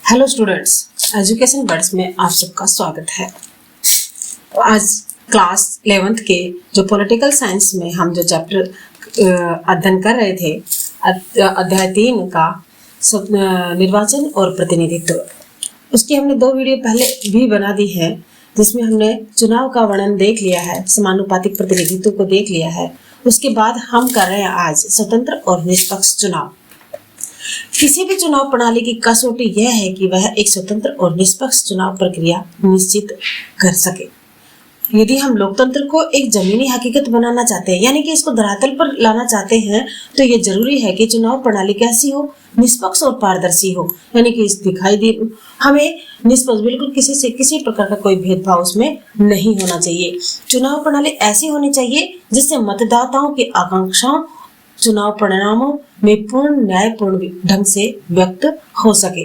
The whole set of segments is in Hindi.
हेलो स्टूडेंट्स, एजुकेशन बर्ड्स में आप सबका स्वागत है। आज क्लास 11th के जो पॉलिटिकल साइंस में हम जो चैप्टर अध्ययन कर रहे थे, अध्याय 3 का निर्वाचन और प्रतिनिधित्व, उसकी हमने 2 वीडियो पहले भी बना दी है, जिसमें हमने चुनाव का वर्णन देख लिया है, समानुपातिक प्रतिनिधित्व को देख लिया है। उसके बाद हम कर रहे हैं आज स्वतंत्र और निष्पक्ष चुनाव। किसी भी चुनाव प्रणाली की कसौटी यह है कि वह एक स्वतंत्र और निष्पक्ष चुनाव प्रक्रिया निश्चित कर सके। यदि हम लोकतंत्र को एक जमीनी हकीकत बनाना चाहते हैं, यानी कि इसको धरातल पर लाना चाहते हैं, तो ये जरूरी है कि चुनाव प्रणाली कैसी हो, निष्पक्ष और पारदर्शी हो। यानी कि दिखाई दे हमें निष्पक्ष, बिल्कुल किसी से किसी प्रकार का कोई भेदभाव उसमें नहीं होना चाहिए। चुनाव प्रणाली ऐसी होनी चाहिए जिससे मतदाताओं की आकांक्षाओं चुनाव परिणामों में पूर्ण न्यायपूर्ण ढंग से व्यक्त हो सके।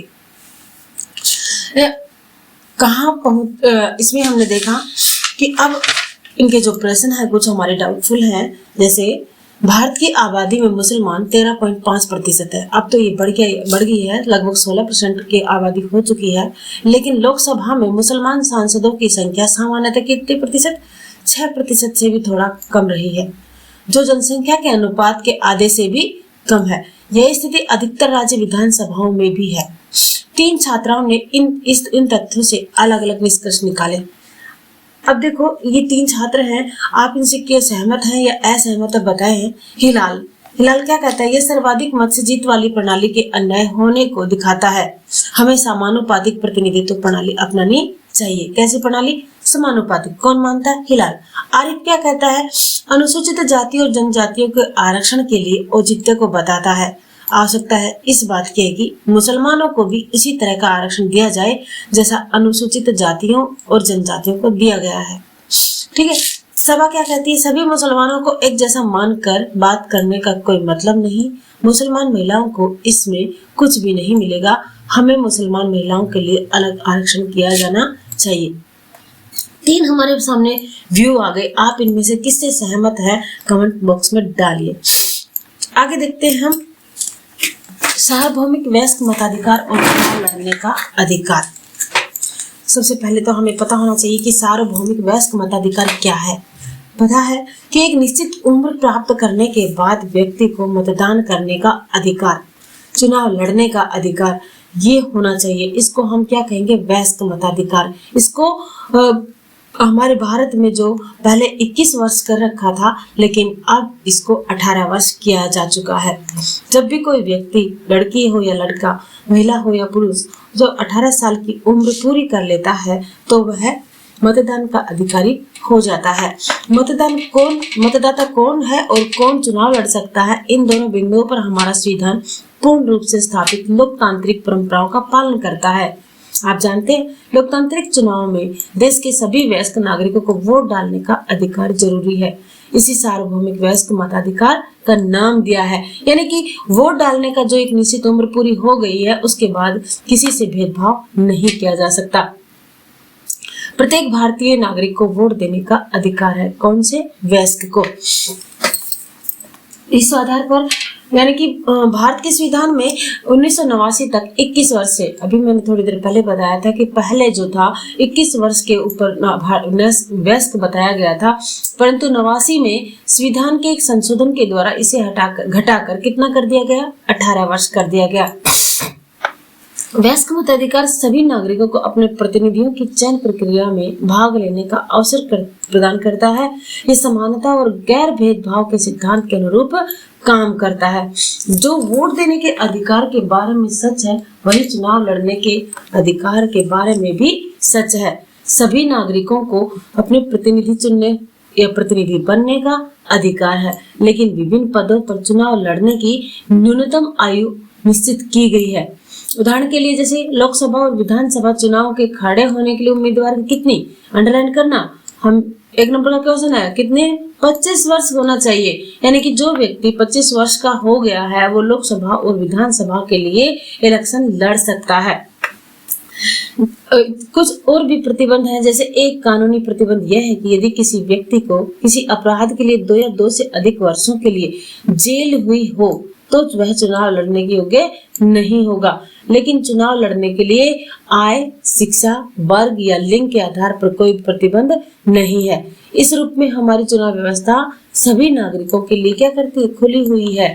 इसमें हमने देखा कि अब इनके जो प्रश्न है कुछ हमारे डाउटफुल हैं। जैसे भारत की आबादी में मुसलमान 13.5% है। अब तो ये बढ़ गई है, लगभग 16% की आबादी हो चुकी है। लेकिन लोकसभा में मुसलमान सांसदों की संख्या सामान्यतः कितने प्रतिशत, 6% से भी थोड़ा कम रही है, जो जनसंख्या के अनुपात के आधे से भी कम है। यह स्थिति अधिकतर राज्य विधानसभाओं में भी है। 3 छात्राओं ने इन तथ्यों से अलग अलग निष्कर्ष निकाले। अब देखो, ये 3 छात्र हैं, आप इनसे क्या सहमत हैं या असहमत है बताएं। हिलाल क्या कहता है, यह सर्वाधिक मत से जीत वाली प्रणाली के अन्याय होने को दिखाता है। हमें समानुपातिक प्रतिनिधित्व प्रणाली अपनानी चाहिए। कैसी प्रणाली? समानुपातिक। कौन मानता है? हिलाल। आरिफ क्या कहता है, अनुसूचित जाति और जनजातियों के आरक्षण के लिए औचित्य को बताता है। आवश्यकता है इस बात की है कि मुसलमानों को भी इसी तरह का आरक्षण दिया जाए जैसा अनुसूचित जातियों और जनजातियों को दिया गया है। ठीक है। सभा क्या कहती है, सभी मुसलमानों को एक जैसा मानकर बात करने का कोई मतलब नहीं। मुसलमान महिलाओं को इसमें कुछ भी नहीं मिलेगा। हमें मुसलमान महिलाओं के लिए अलग आरक्षण किया जाना चाहिए। 3 हमारे सामने व्यू आ गए। आप इनमें से किससे सहमत है कमेंट बॉक्स में डालिए। आगे देखते हैं हम सार्वभौमिक वयस्क मताधिकार और चुनाव लड़ने का अधिकार। सबसे पहले तो हमें पता होना चाहिए कि सार्वभौमिक वयस्क मताधिकार क्या है। पता है कि एक निश्चित उम्र प्राप्त करने के बाद व्यक्ति को मतदान करने का अधिकार, चुनाव लड़ने का अधिकार ये होना चाहिए। इसको हम क्या कहेंगे? वयस्क मताधिकार। इसको हमारे भारत में जो पहले 21 वर्ष कर रखा था, लेकिन अब इसको 18 वर्ष किया जा चुका है। जब भी कोई व्यक्ति, लड़की हो या लड़का, महिला हो या पुरुष, जो 18 साल की उम्र पूरी कर लेता है तो वह मतदान का अधिकारी हो जाता है। मतदाता कौन है और कौन चुनाव लड़ सकता है, इन दोनों बिंदुओं पर हमारा संविधान पूर्ण रूप से स्थापित लोकतांत्रिक परंपराओं का पालन करता है। आप जानते हैं, लोकतांत्रिक चुनाव में देश के सभी वयस्क नागरिकों को वोट डालने का अधिकार जरूरी है। इसी सार्वभौमिक वयस्क मताधिकार का नाम दिया है। यानी कि वोट डालने का जो एक निश्चित उम्र पूरी हो गई है, उसके बाद किसी से भेदभाव नहीं किया जा सकता। प्रत्येक भारतीय नागरिक को वोट देने का अधिकार है। कौन से? वयस्क को। इस आधार पर यानी कि भारत के संविधान में 1989 तक 21 वर्ष से, अभी मैंने थोड़ी देर पहले बताया था कि पहले जो था 21 वर्ष के ऊपर वयस्क बताया गया था, परंतु 89 में संविधान के एक संशोधन के द्वारा इसे घटाकर कितना कर दिया गया? 18 वर्ष कर दिया गया। वयस्क मताधिकार सभी नागरिकों को अपने प्रतिनिधियों की चयन प्रक्रिया में भाग लेने का अवसर प्रदान करता है। ये समानता और गैर भेदभाव के सिद्धांत के अनुरूप काम करता है। जो वोट देने के अधिकार के बारे में सच है, वही चुनाव लड़ने के अधिकार के बारे में भी सच है। सभी नागरिकों को अपने प्रतिनिधि चुनने या प्रतिनिधि बनने का अधिकार है, लेकिन विभिन्न पदों पर चुनाव लड़ने की न्यूनतम आयु निश्चित की गई है। उदाहरण के लिए, जैसे लोकसभा और विधानसभा चुनाव के खड़े होने के लिए उम्मीदवार की कितनी, अंडरलाइन करना, हम 1 नंबर का क्वेश्चन है, कितने? 25 वर्ष होना चाहिए। यानी कि जो व्यक्ति 25 वर्ष का हो गया है वो लोकसभा और विधानसभा के लिए इलेक्शन लड़ सकता है। कुछ और भी प्रतिबंध हैं। जैसे एक कानूनी प्रतिबंध यह है कि यदि किसी व्यक्ति को किसी अपराध के लिए 2 या 2 से अधिक वर्षों के लिए जेल हुई हो तो वह चुनाव लड़ने के योग्य नहीं होगा। लेकिन चुनाव लड़ने के लिए आय, शिक्षा, वर्ग या लिंग के आधार पर कोई प्रतिबंध नहीं है। इस रूप में हमारी चुनाव व्यवस्था सभी नागरिकों के लिए क्या करती है, खुली हुई है।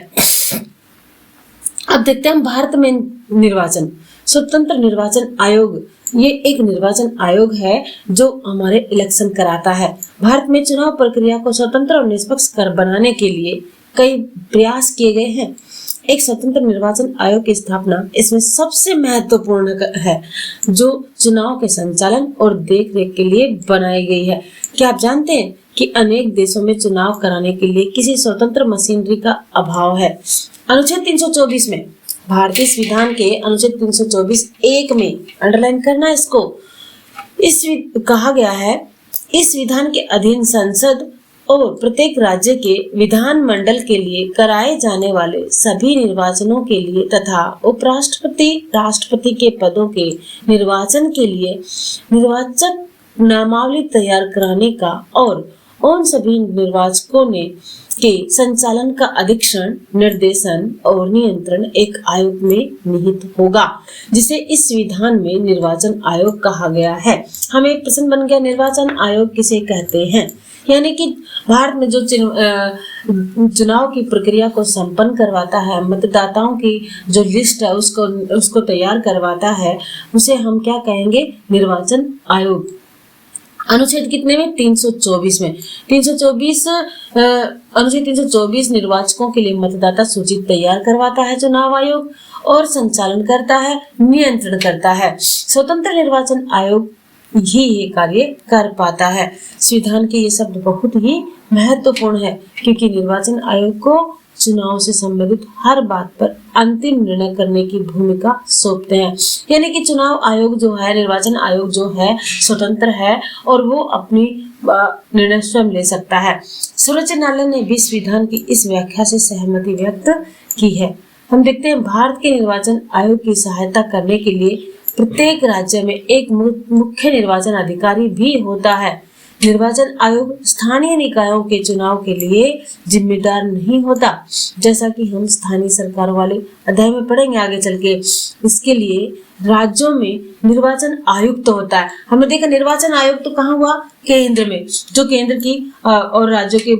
अब देखते हैं हम भारत में निर्वाचन। स्वतंत्र निर्वाचन आयोग, ये एक निर्वाचन आयोग है जो हमारे इलेक्शन कराता है। भारत में चुनाव प्रक्रिया को स्वतंत्र और निष्पक्ष कर बनाने के लिए कई प्रयास किए गए हैं। एक स्वतंत्र निर्वाचन आयोग की स्थापना इसमें सबसे महत्वपूर्ण है, जो चुनाव के संचालन और देखरेख के लिए बनाई गई है। क्या आप जानते हैं कि अनेक देशों में चुनाव कराने के लिए किसी स्वतंत्र मशीनरी का अभाव है। अनुच्छेद 324 में, भारतीय संविधान के अनुच्छेद 324(1) में, अंडरलाइन करना इसको, कहा गया है, इस विधान के अधीन संसद और प्रत्येक राज्य के विधान मंडल के लिए कराए जाने वाले सभी निर्वाचनों के लिए तथा उपराष्ट्रपति, राष्ट्रपति के पदों के निर्वाचन के लिए निर्वाचक नामावली तैयार कराने का और उन सभी निर्वाचकों ने के संचालन का अधीक्षण, निर्देशन और नियंत्रण एक आयोग में निहित होगा, जिसे इस विधान में निर्वाचन आयोग कहा गया है। हमें प्रश्न बन गया, निर्वाचन आयोग किसे कहते हैं? यानी कि भारत में जो चुनाव की प्रक्रिया को संपन्न करवाता है, मतदाताओं की जो लिस्ट है उसको तैयार करवाता है, उसे हम क्या कहेंगे? निर्वाचन आयोग। अनुच्छेद कितने में? 324 में। 324 अनुच्छेद 324 निर्वाचकों के लिए मतदाता सूची तैयार करवाता है चुनाव आयोग और संचालन करता है, नियंत्रण करता है। स्वतंत्र निर्वाचन आयोग ही ये कार्य कर पाता है। संविधान के ये शब्द बहुत ही महत्वपूर्ण है, क्योंकि निर्वाचन आयोग को चुनाव से संबंधित हर बात पर अंतिम निर्णय करने की भूमिका सौंपते हैं। यानी कि चुनाव आयोग जो है, निर्वाचन आयोग जो है, स्वतंत्र है और वो अपनी निर्णय स्वयं ले सकता है। सर्वोच्च न्यायालय ने भी संविधान की इस व्याख्या से सहमति व्यक्त की है। हम देखते हैं भारत के निर्वाचन आयोग की सहायता करने के लिए प्रत्येक राज्य में एक मुख्य निर्वाचन अधिकारी भी होता है। निर्वाचन आयोग स्थानीय निकायों के चुनाव के लिए जिम्मेदार नहीं होता, जैसा कि हम स्थानीय सरकार वाले अध्याय में पढ़ेंगे आगे चल के। इसके लिए राज्यों में निर्वाचन आयुक्त होता है। हमने देखा निर्वाचन आयुक्त तो कहाँ हुआ? केंद्र में, जो केंद्र की और राज्यों के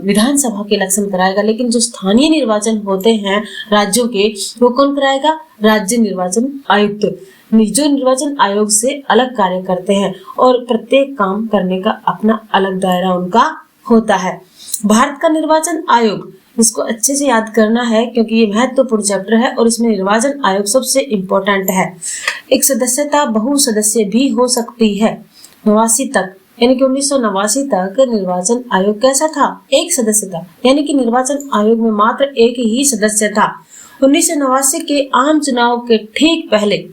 विधानसभा के इलेक्शन कराएगा। लेकिन जो स्थानीय निर्वाचन होते हैं राज्यों के, वो कौन कराएगा? राज्य निर्वाचन आयुक्त, जो निर्वाचन आयोग से अलग कार्य करते हैं और प्रत्येक काम करने का अपना अलग दायरा उनका होता है। भारत का निर्वाचन आयोग, इसको अच्छे से याद करना है क्योंकि ये महत्वपूर्ण चैप्टर है और इसमें निर्वाचन आयोग सबसे इम्पोर्टेंट है। एक सदस्यता बहुसदस्य भी हो सकती है। 89 तक, यानी कि 1989 तक निर्वाचन आयोग कैसा था? एक सदस्य था, यानी कि निर्वाचन आयोग में मात्र एक ही सदस्य था। 1989 के आम चुनाव के ठीक पहले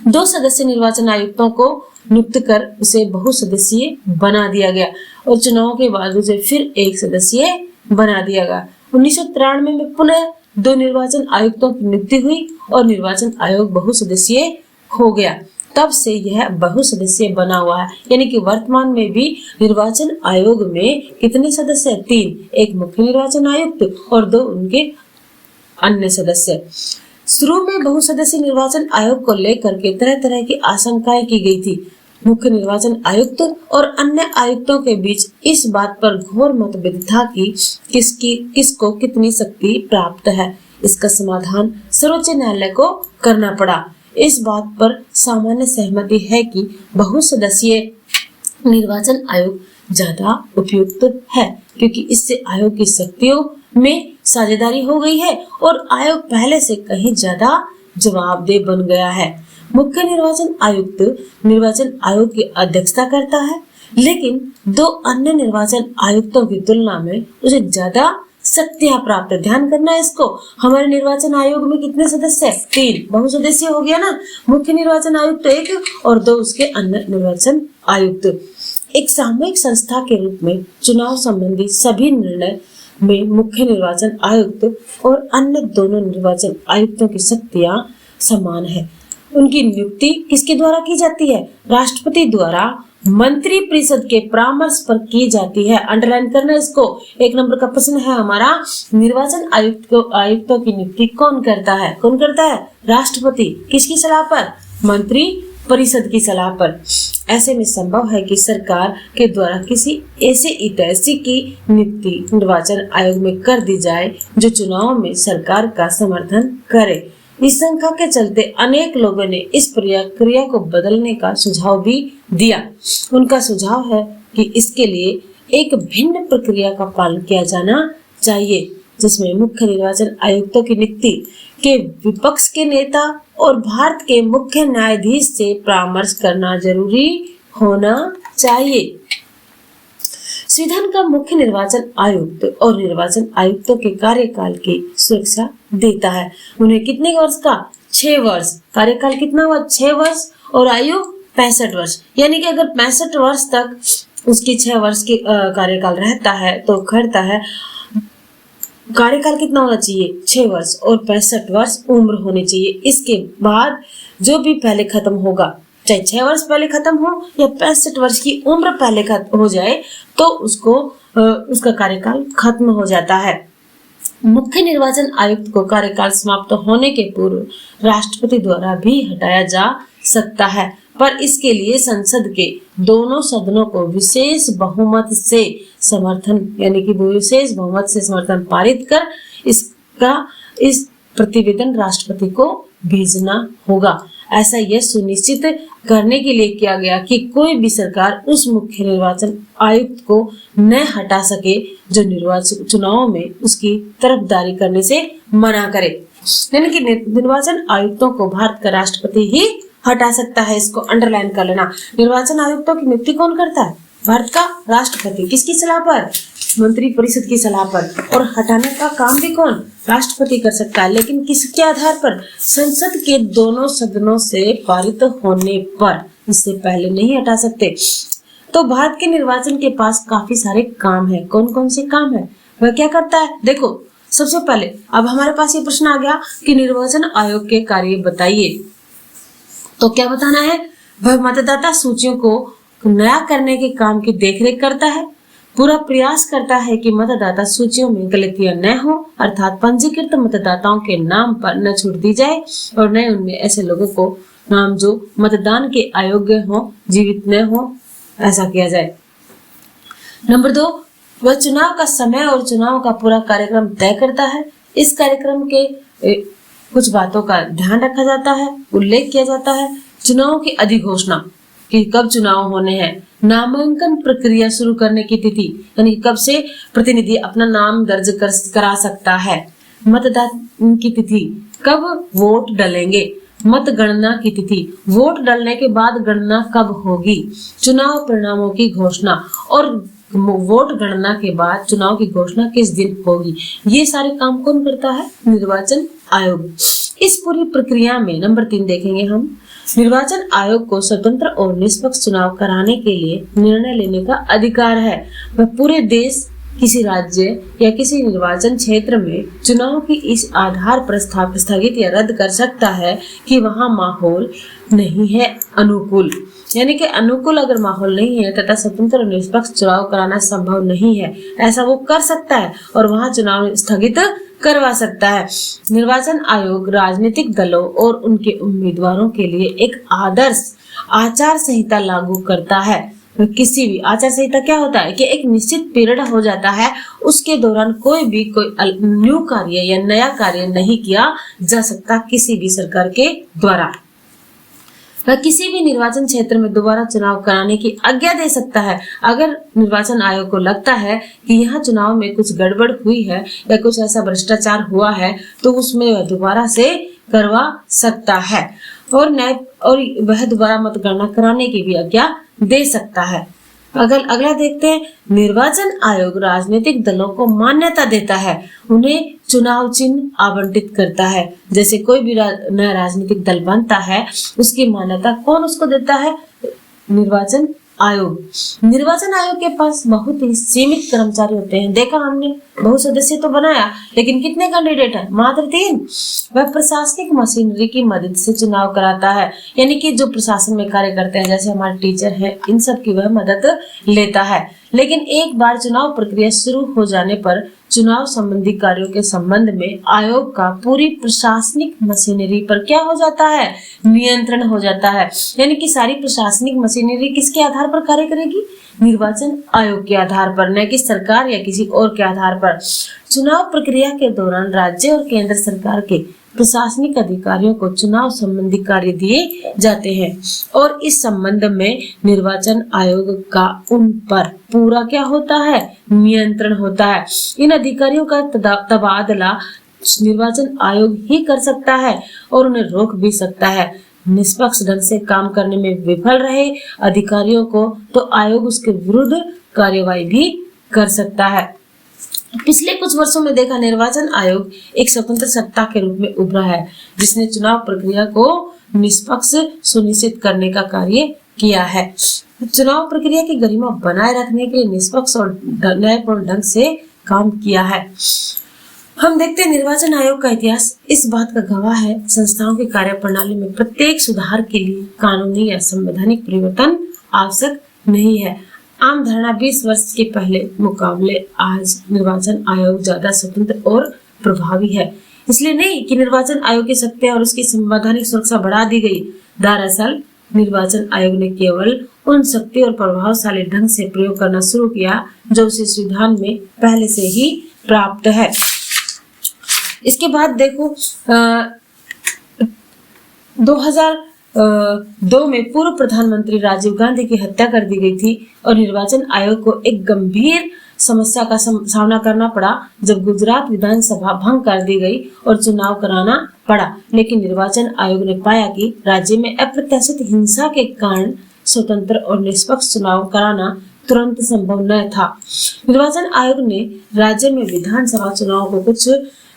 2 सदस्य निर्वाचन आयुक्तों को नियुक्त कर उसे बहुसदस्यीय बना दिया गया और चुनाव के बाद उसे फिर 1 सदस्यीय बना दिया गया। 1993 में पुनः 2 निर्वाचन आयुक्तों की नियुक्ति हुई और निर्वाचन आयोग बहुसदस्यीय हो गया। तब से यह बहुसदस्यीय बना हुआ है, यानी कि वर्तमान में भी निर्वाचन आयोग में कितने सदस्य? 3, एक मुख्य निर्वाचन आयुक्त और 2 उनके अन्य सदस्य। शुरू में बहुसदस्यीय निर्वाचन आयोग को लेकर के तरह तरह की आशंकाएं की गई थी। मुख्य निर्वाचन आयुक्त और अन्य आयुक्तों के बीच इस बात पर घोर मतभेद था कि किसको कितनी शक्ति प्राप्त है। इसका समाधान सर्वोच्च न्यायालय को करना पड़ा। इस बात पर सामान्य सहमति है कि बहुसदस्यीय निर्वाचन आयोग ज्यादा उपयुक्त है, क्योंकि इससे आयोग की शक्तियों में साझेदारी हो गई है और आयोग पहले से कहीं ज्यादा जवाबदेह बन गया है। मुख्य निर्वाचन आयुक्त निर्वाचन आयोग की अध्यक्षता करता है, लेकिन 2 अन्य निर्वाचन आयुक्तों की तुलना में उसे ज्यादा शक्तियां प्राप्त। ध्यान करना है इसको। हमारे निर्वाचन आयोग में कितने सदस्य? 3, बहुसदस्यीय हो गया ना। मुख्य निर्वाचन आयुक्त 1 और 2 उसके अन्य निर्वाचन आयुक्त। एक सामूहिक संस्था के रूप में चुनाव संबंधी सभी निर्णय में मुख्य निर्वाचन आयुक्त और अन्य दोनों निर्वाचन आयुक्तों की शक्तियां समान है। उनकी नियुक्ति किसके द्वारा की जाती है? राष्ट्रपति द्वारा मंत्री परिषद के परामर्श पर की जाती है। अंडरलाइन करना इसको। 1 नंबर का प्रश्न है हमारा, निर्वाचन आयुक्तों की नियुक्ति कौन करता है? कौन करता है? राष्ट्रपति। किसकी सलाह पर? मंत्री परिषद की सलाह पर। ऐसे में संभव है कि सरकार के द्वारा किसी ऐसे हितैषी की नियुक्ति निर्वाचन आयोग में कर दी जाए जो चुनाव में सरकार का समर्थन करे। इस शंका के चलते अनेक लोगों ने इस प्रक्रिया को बदलने का सुझाव भी दिया। उनका सुझाव है कि इसके लिए एक भिन्न प्रक्रिया का पालन किया जाना चाहिए, जिसमें मुख्य निर्वाचन आयुक्तों की नियुक्ति के विपक्ष के नेता और भारत के मुख्य न्यायाधीश से परामर्श करना जरूरी होना चाहिए। संविधान का मुख्य निर्वाचन आयुक्त और निर्वाचन आयुक्तों के कार्यकाल की सुरक्षा देता है। उन्हें कितने वर्ष का? 6 वर्ष। कार्यकाल कितना हुआ? 6 वर्ष। और आयु 65 वर्ष। यानी कि अगर 65 वर्ष तक उसकी 6 वर्ष की कार्यकाल रहता है तो करता है, कार्यकाल कितना होना चाहिए? 6 वर्ष और 65 वर्ष उम्र होनी चाहिए। इसके बाद जो भी पहले खत्म होगा, चाहे 6 वर्ष पहले खत्म हो या 65 वर्ष की उम्र पहले खत्म हो जाए, तो उसका कार्यकाल खत्म हो जाता है। मुख्य निर्वाचन आयुक्त को कार्यकाल समाप्त होने के पूर्व राष्ट्रपति द्वारा भी हटाया जा सकता है, पर इसके लिए संसद के दोनों सदनों को विशेष बहुमत से समर्थन, यानी कि विशेष बहुमत से समर्थन पारित कर इस प्रतिवेदन राष्ट्रपति को भेजना होगा। ऐसा यह सुनिश्चित करने के लिए किया गया कि कोई भी सरकार उस मुख्य निर्वाचन आयुक्त को न हटा सके जो निर्वाचन चुनाव में उसकी तरफदारी करने से मना करे। यानी कि निर्वाचन आयुक्तों को भारत का राष्ट्रपति ही हटा सकता है। इसको अंडरलाइन कर लेना। निर्वाचन आयुक्तों की नियुक्ति कौन करता है? भारत का राष्ट्रपति। किसकी सलाह पर? मंत्री परिषद की सलाह पर। और हटाने का काम भी कौन? राष्ट्रपति कर सकता है, लेकिन किसके आधार पर? संसद के दोनों सदनों से पारित होने पर। इससे पहले नहीं हटा सकते। तो भारत के निर्वाचन के पास काफी सारे काम है। कौन कौन से काम है? वह क्या करता है? देखो, सबसे पहले अब हमारे पास ये प्रश्न आ गया कि निर्वाचन आयोग के कार्य बताइए। तो क्या बताना है? वह मतदाता सूचियों को नया करने के काम की देखरेख करता है, पूरा प्रयास करता है कि मतदाता सूचियों में गलतियां न हो, अर्थात पंजीकृत मतदाताओं के नाम पर न छूट दी जाए और न उनमें ऐसे लोगों को नाम जो मतदान के अयोग्य हो, जीवित न हो, ऐसा किया जाए। नंबर 2, वह चुनाव का समय और चुनाव का पूरा कार्यक्रम तय करता है। इस कार्यक्रम के कुछ बातों का ध्यान रखा जाता है, उल्लेख किया जाता है। चुनाव की अधिघोषणा कि कब चुनाव होने हैं, नामांकन प्रक्रिया शुरू करने की तिथि, यानी कब से प्रतिनिधि अपना नाम दर्ज करा सकता है, मतदान की तिथि, कब वोट डलेंगे, मतगणना की तिथि, वोट डलने के बाद गणना कब होगी, चुनाव परिणामों की घोषणा और वोट गणना के बाद चुनाव की घोषणा किस दिन होगी। ये सारे काम कौन करता है? निर्वाचन आयोग। इस पूरी प्रक्रिया में नंबर 3 देखेंगे हम, निर्वाचन आयोग को स्वतंत्र और निष्पक्ष चुनाव कराने के लिए निर्णय लेने का अधिकार है। वह पूरे देश, किसी राज्य या किसी निर्वाचन क्षेत्र में चुनाव की इस आधार पर स्थगित या रद्द कर सकता है कि वहां माहौल नहीं है अनुकूल, यानी कि अनुकूल अगर माहौल नहीं है तथा स्वतंत्र और निष्पक्ष चुनाव कराना संभव नहीं है, ऐसा वो कर सकता है और वहां चुनाव स्थगित करवा सकता है। निर्वाचन आयोग राजनीतिक दलों और उनके उम्मीदवारों के लिए एक आदर्श आचार संहिता लागू करता है। किसी भी आचार संहिता क्या होता है कि एक निश्चित पीरियड हो जाता है, उसके दौरान कोई न्यू कार्य या नया कार्य नहीं किया जा सकता किसी भी सरकार के द्वारा। वह किसी भी निर्वाचन क्षेत्र में दोबारा चुनाव कराने की आज्ञा दे सकता है। अगर निर्वाचन आयोग को लगता है कि यहाँ चुनाव में कुछ गड़बड़ हुई है या कुछ ऐसा भ्रष्टाचार हुआ है तो उसमें वह दोबारा से करवा सकता है और वह दोबारा मतगणना कराने की भी आज्ञा दे सकता है। अगला देखते हैं, निर्वाचन आयोग राजनीतिक दलों को मान्यता देता है, उन्हें चुनाव चिन्ह आवंटित करता है। जैसे कोई भी नया राजनीतिक दल बनता है उसकी मान्यता कौन उसको देता है? निर्वाचन आयोग। निर्वाचन आयोग के पास बहुत ही सीमित कर्मचारी होते हैं। देखा हमने, बहुत सदस्य तो बनाया, लेकिन कितने कैंडिडेट हैं? मात्र 3। वह प्रशासनिक मशीनरी की मदद से चुनाव कराता है, यानी कि जो प्रशासन में कार्य करते हैं, जैसे हमारे टीचर हैं, इन सब की वह मदद लेता है। लेकिन एक बार चुनाव प्रक्रिया शुरू हो जाने पर चुनाव संबंधी कार्यों के संबंध में आयोग का पूरी प्रशासनिक मशीनरी पर क्या हो जाता है? नियंत्रण हो जाता है। यानी कि सारी प्रशासनिक मशीनरी किसके आधार पर कार्य करेगी? निर्वाचन आयोग के आधार पर, न कि सरकार या किसी और के आधार पर। चुनाव प्रक्रिया के दौरान राज्य और केंद्र सरकार के प्रशासनिक अधिकारियों को चुनाव संबंधी कार्य दिए जाते हैं और इस संबंध में निर्वाचन आयोग का उन पर पूरा क्या होता है? नियंत्रण होता है। इन अधिकारियों का तबादला निर्वाचन आयोग ही कर सकता है और उन्हें रोक भी सकता है। निष्पक्ष ढंग से काम करने में विफल रहे अधिकारियों को तो आयोग उसके विरुद्ध कार्यवाही भी कर सकता है। पिछले कुछ वर्षों में देखा, निर्वाचन आयोग एक स्वतंत्र सत्ता के रूप में उभरा है, जिसने चुनाव प्रक्रिया को निष्पक्ष सुनिश्चित करने का कार्य किया है। चुनाव प्रक्रिया की गरिमा बनाए रखने के लिए निष्पक्ष और न्यायपूर्ण ढंग से काम किया है। हम देखते हैं निर्वाचन आयोग का इतिहास इस बात का गवाह है, संस्थाओं की कार्यप्रणाली में प्रत्येक सुधार के लिए कानूनी या संवैधानिक परिवर्तन आवश्यक नहीं है। आम धारणा 20 वर्ष के पहले मुकाबले आज निर्वाचन आयोग ज्यादा स्वतंत्र और प्रभावी है। इसलिए नहीं कि निर्वाचन आयोग की शक्तियां और उसकी संवैधानिक सुरक्षा बढ़ा दी गई। दरअसल निर्वाचन आयोग ने केवल उन शक्ति और प्रभावशाली ढंग से प्रयोग करना शुरू किया जो उसे संविधान में पहले से ही प्राप्त है। इसके बाद देखो 2002 में पूर्व प्रधानमंत्री राजीव गांधी की हत्या कर दी गई थी और निर्वाचन आयोग को एक गंभीर समस्या का सामना करना पड़ा जब गुजरात विधानसभा भंग कर दी गई और चुनाव कराना पड़ा। लेकिन निर्वाचन आयोग ने पाया कि राज्य में अप्रत्याशित हिंसा के कारण स्वतंत्र और निष्पक्ष चुनाव कराना तुरंत संभव न था। निर्वाचन आयोग ने राज्य में विधानसभा चुनाव को कुछ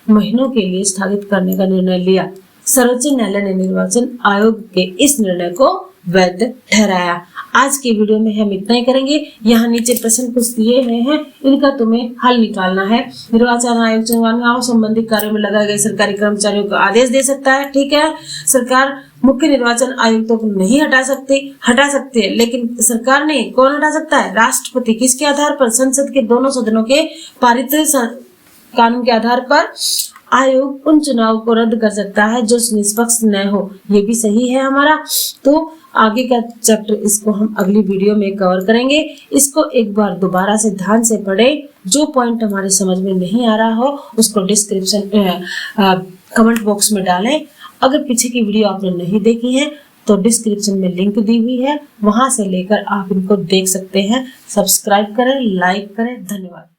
महीनों के लिए स्थगित करने का निर्णय लिया। सर्वोच्च न्यायालय ने निर्वाचन आयोग के इस निर्णय को वैध ठहराया। आज की वीडियो में हम इतना ही करेंगे। यहाँ नीचे प्रश्न कुछ दिए हुए हैं, इनका तुम्हें हल निकालना है। निर्वाचन आयोग चुनाव संबंधी कार्यों में लगाए गए सरकारी कर्मचारियों को आदेश दे सकता है, ठीक है। सरकार मुख्य निर्वाचन आयुक्तों को नहीं हटा सकती है, लेकिन सरकार ने कौन हटा सकता है? राष्ट्रपति। किसके आधार पर? संसद के दोनों सदनों के पारित कानून के आधार पर। आयोग उन चुनाव को रद्द कर सकता है जो निष्पक्ष न हो। ये भी सही है हमारा। तो आगे का चैप्टर इसको हम अगली वीडियो में कवर करेंगे। इसको एक बार दोबारा से ध्यान से पढ़ें। जो पॉइंट हमारे समझ में नहीं आ रहा हो उसको डिस्क्रिप्शन कमेंट बॉक्स में डालें। अगर पीछे की वीडियो आपने नहीं देखी है तो डिस्क्रिप्शन में लिंक दी हुई है, वहां से लेकर आप इनको देख सकते हैं। सब्सक्राइब करें, लाइक करें। धन्यवाद।